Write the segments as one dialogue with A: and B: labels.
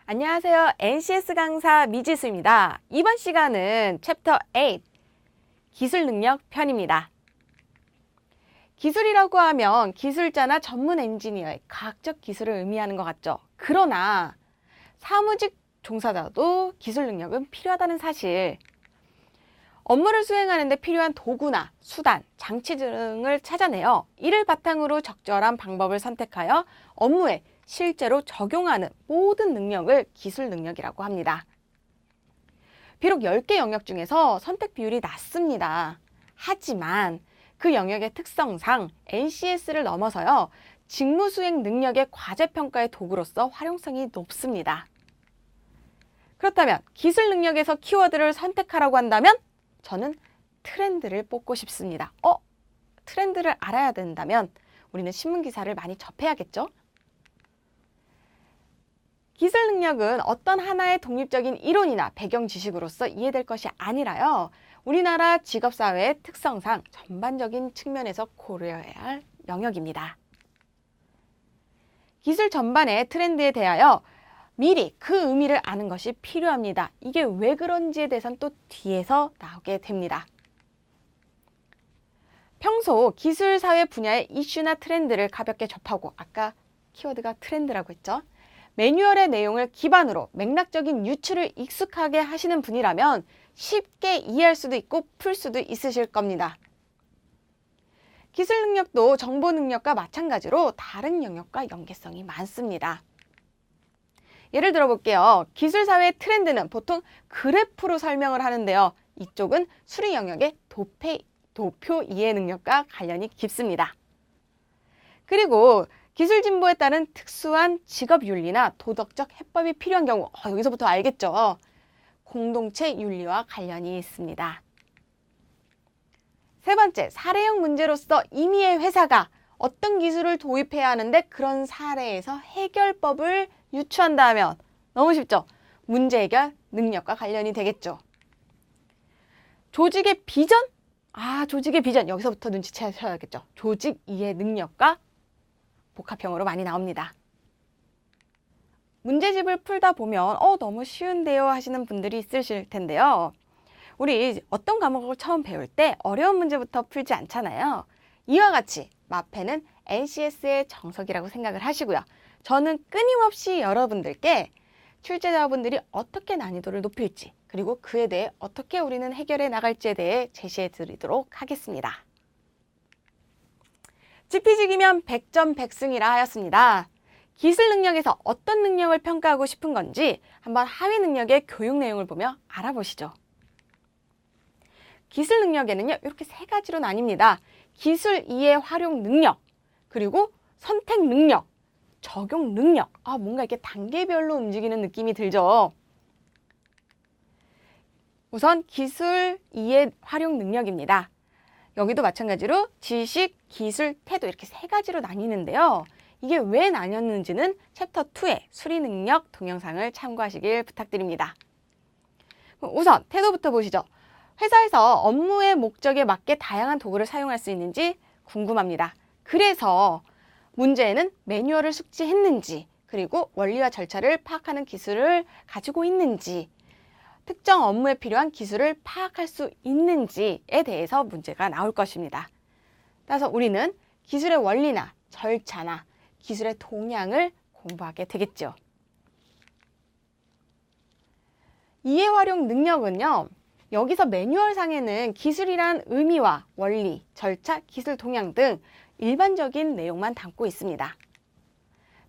A: 안녕하세요. NCS 강사 미지수입니다. 이번 시간은 챕터 8 기술 능력 편입니다. 기술이라고 하면 기술자나 전문 엔지니어의 과학적 기술을 의미하는 것 같죠. 그러나 사무직 종사자도 기술 능력은 필요하다는 사실, 업무를 수행하는 데 필요한 도구나 수단, 장치 등을 찾아내어 이를 바탕으로 적절한 방법을 선택하여 업무에 실제로 적용하는 모든 능력을 기술 능력이라고 합니다. 비록 10개 영역 중에서 선택 비율이 낮습니다. 하지만 그 영역의 특성상 NCS를 넘어서요, 직무 수행 능력의 과제 평가의 도구로서 활용성이 높습니다. 그렇다면 기술 능력에서 키워드를 선택하라고 한다면 저는 트렌드를 뽑고 싶습니다. 트렌드를 알아야 된다면 우리는 신문 기사를 많이 접해야겠죠? 기술 능력은 어떤 하나의 독립적인 이론이나 배경 지식으로서 이해될 것이 아니라요, 우리나라 직업사회의 특성상 전반적인 측면에서 고려해야 할 영역입니다. 기술 전반의 트렌드에 대하여 미리 그 의미를 아는 것이 필요합니다. 이게 왜 그런지에 대해서는 또 뒤에서 나오게 됩니다. 평소 기술사회 분야의 이슈나 트렌드를 가볍게 접하고, 아까 키워드가 트렌드라고 했죠. 매뉴얼의 내용을 기반으로 맥락적인 유추를 익숙하게 하시는 분이라면 쉽게 이해할 수도 있고 풀 수도 있으실 겁니다. 기술 능력도 정보 능력과 마찬가지로 다른 영역과 연계성이 많습니다. 예를 들어 볼게요. 기술사회의 트렌드는 보통 그래프로 설명을 하는데요. 이쪽은 수리 영역의 도표 이해 능력과 관련이 깊습니다. 그리고 기술 진보에 따른 특수한 직업 윤리나 도덕적 해법이 필요한 경우, 여기서부터 알겠죠? 공동체 윤리와 관련이 있습니다. 세 번째, 사례형 문제로서 임의의 회사가 어떤 기술을 도입해야 하는데 그런 사례에서 해결법을 유추한다면 너무 쉽죠? 문제 해결 능력과 관련이 되겠죠. 조직의 비전? 조직의 비전. 여기서부터 눈치채셔야겠죠. 조직 이해 능력과 복합형으로 많이 나옵니다. 문제집을 풀다 보면 너무 쉬운데요 하시는 분들이 있으실 텐데요. 우리 어떤 과목을 처음 배울 때 어려운 문제부터 풀지 않잖아요. 이와 같이 마페는 NCS의 정석이라고 생각을 하시고요. 저는 끊임없이 여러분들께 출제자분들이 어떻게 난이도를 높일지, 그리고 그에 대해 어떻게 우리는 해결해 나갈지에 대해 제시해 드리도록 하겠습니다. 지피지기면 100점 100승이라 하였습니다. 기술 능력에서 어떤 능력을 평가하고 싶은 건지 한번 하위 능력의 교육 내용을 보며 알아보시죠. 기술 능력에는요, 이렇게 세 가지로 나뉩니다. 기술 이해 활용 능력, 그리고 선택 능력, 적용 능력. 뭔가 이렇게 단계별로 움직이는 느낌이 들죠. 우선 기술 이해 활용 능력입니다. 여기도 마찬가지로 지식, 기술, 태도 이렇게 세 가지로 나뉘는데요. 이게 왜 나뉘었는지는 챕터 2의 수리 능력 동영상을 참고하시길 부탁드립니다. 우선 태도부터 보시죠. 회사에서 업무의 목적에 맞게 다양한 도구를 사용할 수 있는지 궁금합니다. 그래서 문제에는 매뉴얼을 숙지했는지, 그리고 원리와 절차를 파악하는 기술을 가지고 있는지, 특정 업무에 필요한 기술을 파악할 수 있는지에 대해서 문제가 나올 것입니다. 따라서 우리는 기술의 원리나 절차나 기술의 동향을 공부하게 되겠죠. 이해 활용 능력은요, 여기서 매뉴얼상에는 기술이란 의미와 원리, 절차, 기술 동향 등 일반적인 내용만 담고 있습니다.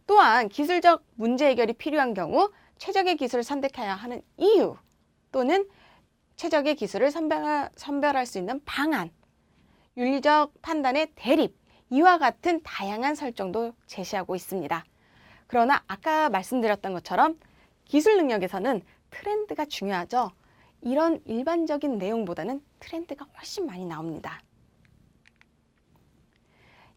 A: 또한 기술적 문제 해결이 필요한 경우 최적의 기술을 선택해야 하는 이유, 또는 최적의 기술을 선별할 수 있는 방안, 윤리적 판단의 대립, 이와 같은 다양한 설정도 제시하고 있습니다. 그러나 아까 말씀드렸던 것처럼 기술 능력에서는 트렌드가 중요하죠. 이런 일반적인 내용보다는 트렌드가 훨씬 많이 나옵니다.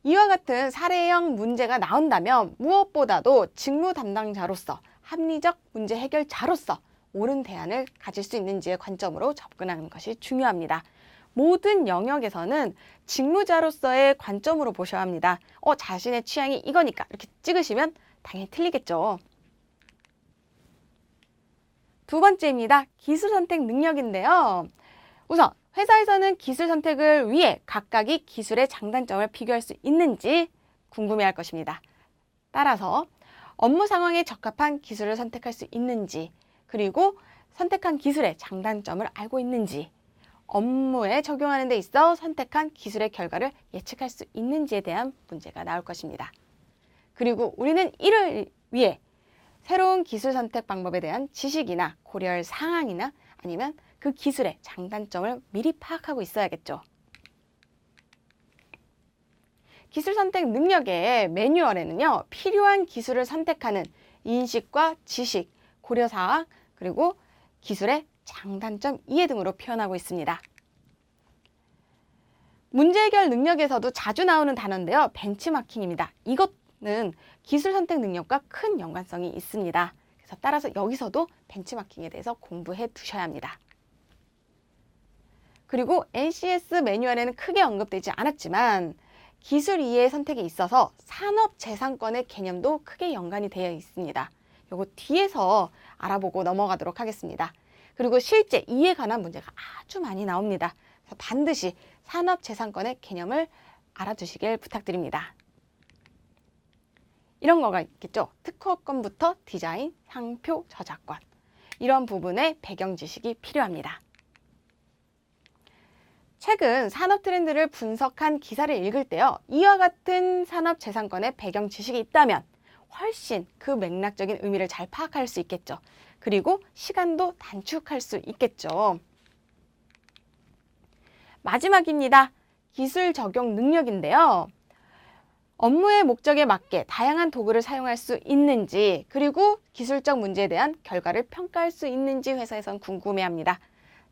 A: 이와 같은 사례형 문제가 나온다면 무엇보다도 직무 담당자로서, 합리적 문제 해결자로서 옳은 대안을 가질 수 있는지의 관점으로 접근하는 것이 중요합니다. 모든 영역에서는 직무자로서의 관점으로 보셔야 합니다. 자신의 취향이 이거니까 이렇게 찍으시면 당연히 틀리겠죠. 두 번째입니다. 기술 선택 능력인데요. 우선 회사에서는 기술 선택을 위해 각각이 기술의 장단점을 비교할 수 있는지 궁금해할 것입니다. 따라서 업무 상황에 적합한 기술을 선택할 수 있는지, 그리고 선택한 기술의 장단점을 알고 있는지, 업무에 적용하는 데 있어 선택한 기술의 결과를 예측할 수 있는지에 대한 문제가 나올 것입니다. 그리고 우리는 이를 위해 새로운 기술 선택 방법에 대한 지식이나 고려할 사항이나 아니면 그 기술의 장단점을 미리 파악하고 있어야겠죠. 기술 선택 능력의 매뉴얼에는요, 필요한 기술을 선택하는 인식과 지식, 고려사항, 그리고 기술의 장단점 이해 등으로 표현하고 있습니다. 문제 해결 능력에서도 자주 나오는 단어인데요. 벤치마킹입니다. 이것은 기술 선택 능력과 큰 연관성이 있습니다. 그래서 따라서 여기서도 벤치마킹에 대해서 공부해 두셔야 합니다. 그리고 NCS 매뉴얼에는 크게 언급되지 않았지만 기술 이해 선택에 있어서 산업재산권의 개념도 크게 연관이 되어 있습니다. 요거 뒤에서 알아보고 넘어가도록 하겠습니다. 그리고 실제 이에 관한 문제가 아주 많이 나옵니다. 그래서 반드시 산업재산권의 개념을 알아두시길 부탁드립니다. 이런 거가 있겠죠. 특허권부터 디자인, 상표, 저작권. 이런 부분의 배경 지식이 필요합니다. 최근 산업 트렌드를 분석한 기사를 읽을 때요, 이와 같은 산업재산권의 배경 지식이 있다면 훨씬 그 맥락적인 의미를 잘 파악할 수 있겠죠. 그리고 시간도 단축할 수 있겠죠. 마지막입니다. 기술 적용 능력인데요. 업무의 목적에 맞게 다양한 도구를 사용할 수 있는지, 그리고 기술적 문제에 대한 결과를 평가할 수 있는지 회사에선 궁금해합니다.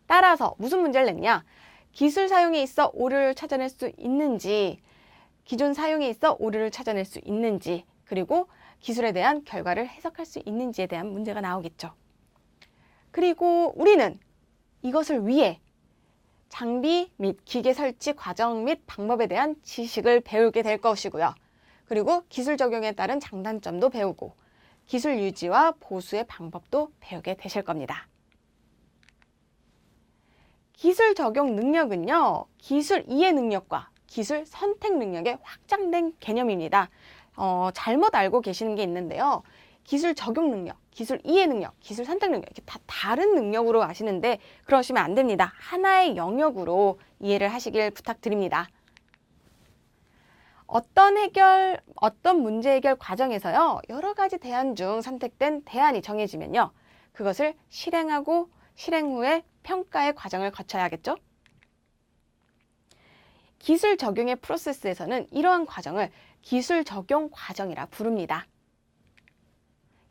A: 따라서 무슨 문제를 냈냐? 기술 사용에 있어 오류를 찾아낼 수 있는지, 기존 사용에 있어 오류를 찾아낼 수 있는지, 그리고 기술에 대한 결과를 해석할 수 있는지에 대한 문제가 나오겠죠. 그리고 우리는 이것을 위해 장비 및 기계 설치 과정 및 방법에 대한 지식을 배우게 될 것이고요. 그리고 기술 적용에 따른 장단점도 배우고 기술 유지와 보수의 방법도 배우게 되실 겁니다. 기술 적용 능력은요, 기술 이해 능력과 기술 선택 능력의 확장된 개념입니다. 잘못 알고 계시는 게 있는데요. 기술 적용 능력, 기술 이해 능력, 기술 선택 능력, 이렇게 다 다른 능력으로 아시는데 그러시면 안 됩니다. 하나의 영역으로 이해를 하시길 부탁드립니다. 어떤 문제 해결 과정에서요, 여러 가지 대안 중 선택된 대안이 정해지면요, 그것을 실행하고 실행 후에 평가의 과정을 거쳐야겠죠? 기술 적용의 프로세스에서는 이러한 과정을 기술 적용 과정이라 부릅니다.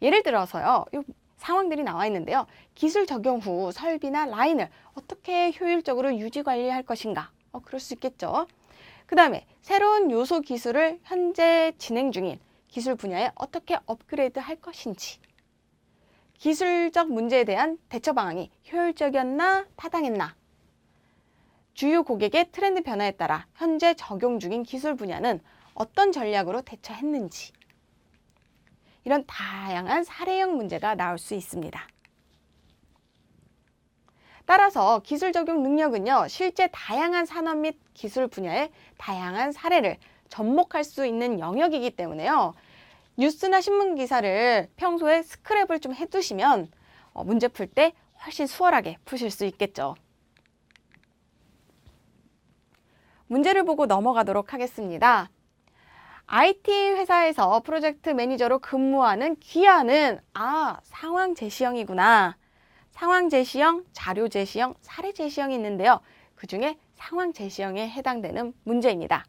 A: 예를 들어서요, 이 상황들이 나와 있는데요. 기술 적용 후 설비나 라인을 어떻게 효율적으로 유지 관리할 것인가? 그럴 수 있겠죠. 그 다음에 새로운 요소 기술을 현재 진행 중인 기술 분야에 어떻게 업그레이드 할 것인지, 기술적 문제에 대한 대처 방안이 효율적이었나 타당했나, 주요 고객의 트렌드 변화에 따라 현재 적용 중인 기술 분야는 어떤 전략으로 대처했는지, 이런 다양한 사례형 문제가 나올 수 있습니다. 따라서 기술 적용 능력은요, 실제 다양한 산업 및 기술 분야의 다양한 사례를 접목할 수 있는 영역이기 때문에요. 뉴스나 신문 기사를 평소에 스크랩을 좀 해두시면 문제 풀 때 훨씬 수월하게 푸실 수 있겠죠. 문제를 보고 넘어가도록 하겠습니다. IT 회사에서 프로젝트 매니저로 근무하는 기한은 상황 제시형이구나. 상황 제시형, 자료 제시형, 사례 제시형이 있는데요. 그중에 상황 제시형에 해당되는 문제입니다.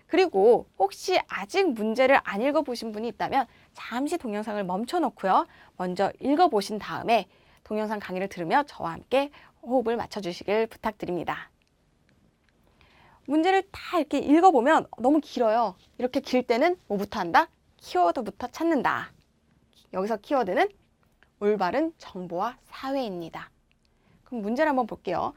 A: 그리고 혹시 아직 문제를 안 읽어보신 분이 있다면 잠시 동영상을 멈춰놓고요. 먼저 읽어보신 다음에 동영상 강의를 들으며 저와 함께 호흡을 맞춰주시길 부탁드립니다. 문제를 다 이렇게 읽어보면 너무 길어요. 이렇게 길 때는 뭐부터 한다? 키워드부터 찾는다. 여기서 키워드는 올바른 정보화 사회입니다. 그럼 문제를 한번 볼게요.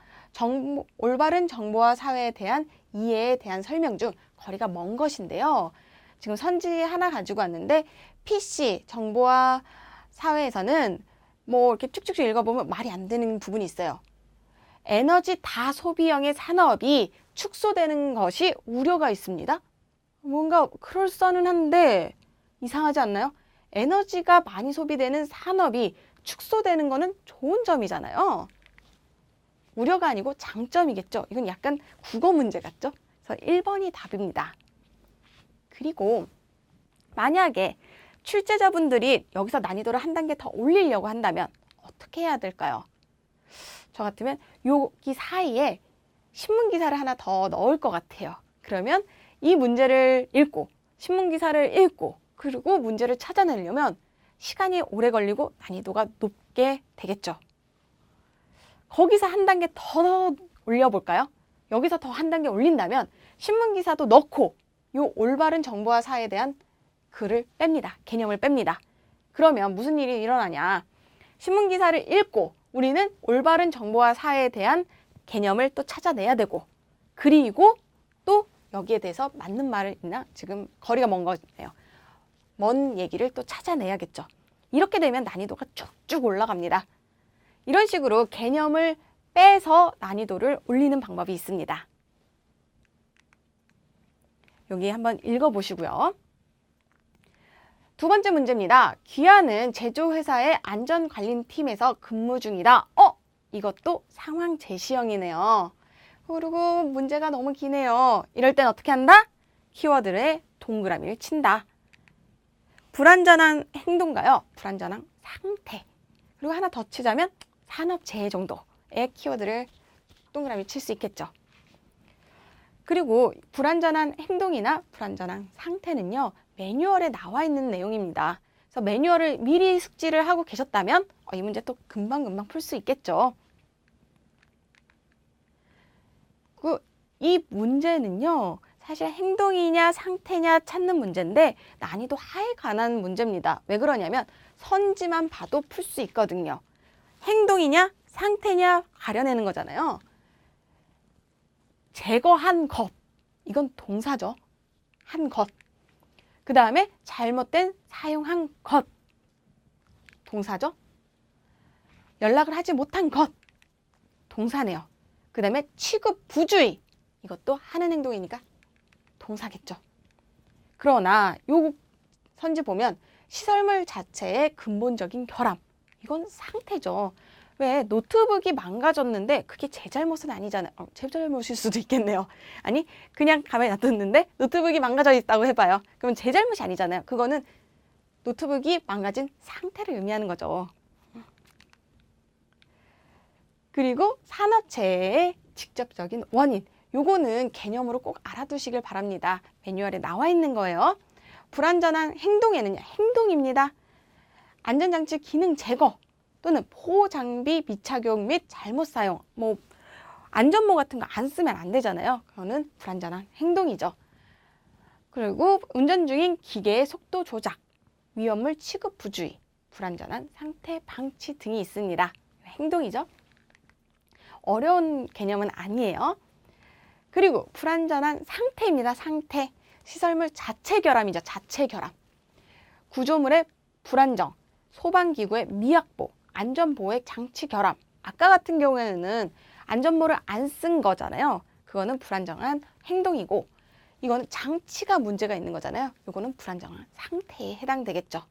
A: 올바른 정보화 사회에 대한 이해에 대한 설명 중 거리가 먼 것인데요. 지금 선지 하나 가지고 왔는데 PC 정보화 사회에서는 뭐 이렇게 쭉쭉쭉 읽어보면 말이 안 되는 부분이 있어요. 에너지 다소비형의 산업이 축소되는 것이 우려가 있습니다. 뭔가 그럴싸는 한데 이상하지 않나요? 에너지가 많이 소비되는 산업이 축소되는 거는 좋은 점이잖아요. 우려가 아니고 장점이겠죠. 이건 약간 국어 문제 같죠? 그래서 1번이 답입니다. 그리고 만약에 출제자분들이 여기서 난이도를 한 단계 더 올리려고 한다면 어떻게 해야 될까요? 저 같으면 여기 사이에 신문기사를 하나 더 넣을 것 같아요. 그러면 이 문제를 읽고 신문기사를 읽고 그리고 문제를 찾아내려면 시간이 오래 걸리고 난이도가 높게 되겠죠. 거기서 한 단계 더 올려볼까요? 여기서 더 한 단계 올린다면 신문기사도 넣고 요 올바른 정보화 사에 대한 글을 뺍니다. 개념을 뺍니다. 그러면 무슨 일이 일어나냐. 신문기사를 읽고 우리는 올바른 정보화 사에 대한 개념을 또 찾아내야 되고 그리고 또 여기에 대해서 맞는 말을 있나? 지금 거리가 먼 거네요. 먼 얘기를 또 찾아내야겠죠. 이렇게 되면 난이도가 쭉쭉 올라갑니다. 이런 식으로 개념을 빼서 난이도를 올리는 방법이 있습니다. 여기 한번 읽어보시고요. 두 번째 문제입니다. 귀하는 제조회사의 안전관리팀에서 근무 중이다. 이것도 상황 제시형이네요. 그리고 문제가 너무 기네요. 이럴 땐 어떻게 한다? 키워드에 동그라미를 친다. 불완전한 행동가요. 불완전한 상태. 그리고 하나 더 치자면 산업재해 정도의 키워드를 동그라미 칠 수 있겠죠. 그리고 불완전한 행동이나 불완전한 상태는요. 매뉴얼에 나와 있는 내용입니다. 그래서 매뉴얼을 미리 숙지를 하고 계셨다면 이 문제 또 금방금방 풀 수 있겠죠. 이 문제는요. 사실 행동이냐 상태냐 찾는 문제인데 난이도 하에 관한 문제입니다. 왜 그러냐면 선지만 봐도 풀 수 있거든요. 행동이냐 상태냐 가려내는 거잖아요. 제거한 것. 이건 동사죠. 한 것. 그 다음에 잘못된 사용한 것. 동사죠. 연락을 하지 못한 것. 동사네요. 그 다음에 취급 부주의. 이것도 하는 행동이니까 동사겠죠. 그러나 요 선지 보면 시설물 자체의 근본적인 결함. 이건 상태죠. 왜 노트북이 망가졌는데 그게 제 잘못은 아니잖아요. 제 잘못일 수도 있겠네요. 아니 그냥 가만히 놔뒀는데 노트북이 망가져 있다고 해봐요. 그러면 제 잘못이 아니잖아요. 그거는 노트북이 망가진 상태를 의미하는 거죠. 그리고 산업재해의 직접적인 원인. 요거는 개념으로 꼭 알아두시길 바랍니다. 매뉴얼에 나와 있는 거예요. 불완전한 행동에는요. 행동입니다. 안전장치 기능 제거 또는 보호장비 미착용 및 잘못 사용. 안전모 같은 거 안 쓰면 안 되잖아요. 그거는 불완전한 행동이죠. 그리고 운전 중인 기계의 속도 조작, 위험물 취급 부주의, 불완전한 상태 방치 등이 있습니다. 행동이죠. 어려운 개념은 아니에요. 그리고 불완전한 상태입니다. 상태. 시설물 자체 결함이죠. 자체 결함. 구조물의 불안정, 소방기구의 미확보, 안전보호의 장치 결함. 아까 같은 경우에는 안전모를 안 쓴 거잖아요. 그거는 불안정한 행동이고 이거는 장치가 문제가 있는 거잖아요. 이거는 불안정한 상태에 해당되겠죠.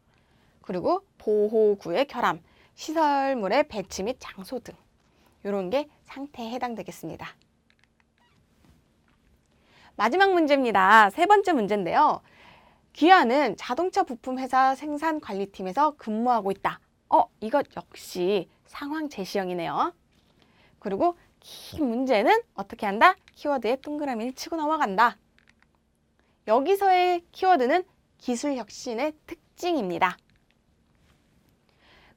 A: 그리고 보호구의 결함, 시설물의 배치 및 장소 등 이런 게 상태에 해당되겠습니다. 마지막 문제입니다. 세 번째 문제인데요. 귀하는 자동차 부품 회사 생산관리팀에서 근무하고 있다. 이것 역시 상황 제시형이네요. 그리고 이 문제는 어떻게 한다? 키워드에 동그라미를 치고 넘어간다. 여기서의 키워드는 기술혁신의 특징입니다.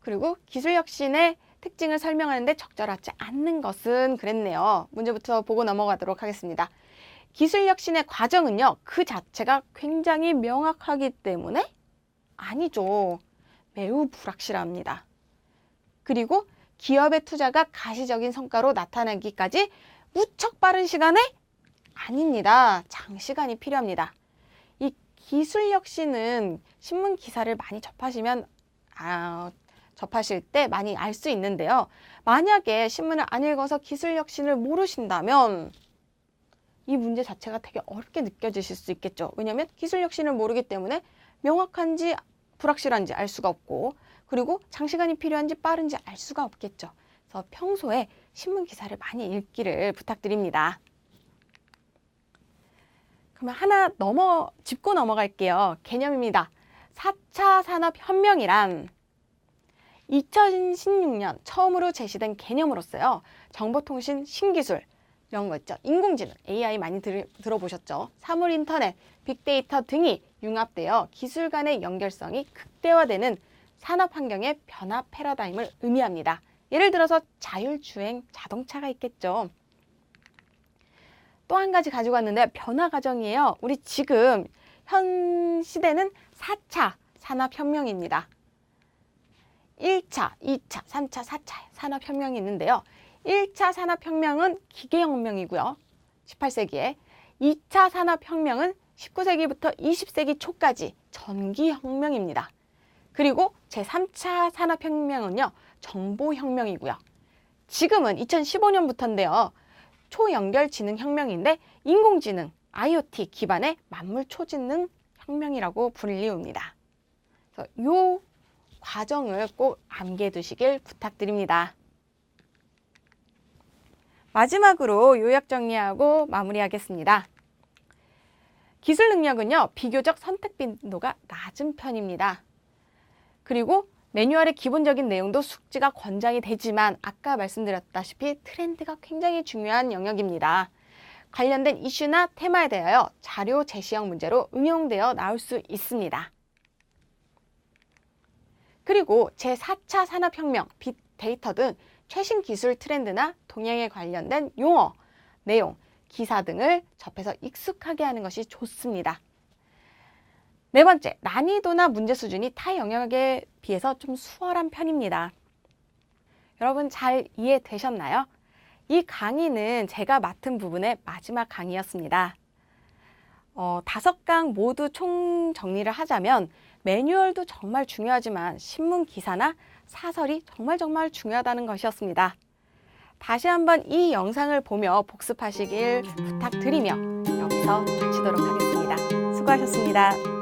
A: 그리고 기술혁신의 특징을 설명하는데 적절하지 않는 것은 그랬네요. 문제부터 보고 넘어가도록 하겠습니다. 기술혁신의 과정은요. 그 자체가 굉장히 명확하기 때문에 아니죠. 매우 불확실합니다. 그리고 기업의 투자가 가시적인 성과로 나타나기까지 무척 빠른 시간에 아닙니다. 장시간이 필요합니다. 이 기술혁신은 신문 기사를 많이 접하시면 접하실 때 많이 알 수 있는데요. 만약에 신문을 안 읽어서 기술혁신을 모르신다면 이 문제 자체가 되게 어렵게 느껴지실 수 있겠죠. 왜냐하면 기술혁신을 모르기 때문에 명확한지 불확실한지 알 수가 없고, 그리고 장시간이 필요한지 빠른지 알 수가 없겠죠. 그래서 평소에 신문 기사를 많이 읽기를 부탁드립니다. 그러면 하나 짚고 넘어갈게요. 개념입니다. 4차 산업혁명이란 2016년 처음으로 제시된 개념으로서요. 정보통신 신기술, 이런 거 있죠. 인공지능, AI 많이 들어보셨죠? 사물 인터넷, 빅데이터 등이 융합되어 기술 간의 연결성이 극대화되는 산업 환경의 변화 패러다임을 의미합니다. 예를 들어서 자율주행 자동차가 있겠죠. 또 한 가지 가지고 왔는데 변화 과정이에요. 우리 지금 현 시대는 4차 산업혁명입니다. 1차, 2차, 3차, 4차 산업혁명이 있는데요. 1차 산업혁명은 기계혁명이고요. 18세기에. 2차 산업혁명은 19세기부터 20세기 초까지 전기혁명입니다. 그리고 제3차 산업혁명은요. 정보혁명이고요. 지금은 2015년부터인데요. 초연결지능혁명인데 인공지능, IoT 기반의 만물초지능 혁명이라고 불리웁니다. 그래서 이 과정을 꼭 암기해 두시길 부탁드립니다. 마지막으로 요약 정리하고 마무리하겠습니다. 기술 능력은요, 비교적 선택 빈도가 낮은 편입니다. 그리고 매뉴얼의 기본적인 내용도 숙지가 권장이 되지만 아까 말씀드렸다시피 트렌드가 굉장히 중요한 영역입니다. 관련된 이슈나 테마에 대하여 자료 제시형 문제로 응용되어 나올 수 있습니다. 그리고 제4차 산업혁명, 빅데이터 등 최신 기술 트렌드나 동향에 관련된 용어, 내용, 기사 등을 접해서 익숙하게 하는 것이 좋습니다. 네 번째, 난이도나 문제 수준이 타 영역에 비해서 좀 수월한 편입니다. 여러분 잘 이해되셨나요? 이 강의는 제가 맡은 부분의 마지막 강의였습니다. 5강 모두 총 정리를 하자면 매뉴얼도 정말 중요하지만 신문 기사나 사설이 정말 중요하다는 것이었습니다. 다시 한번 이 영상을 보며 복습하시길 부탁드리며 여기서 마치도록 하겠습니다. 수고하셨습니다.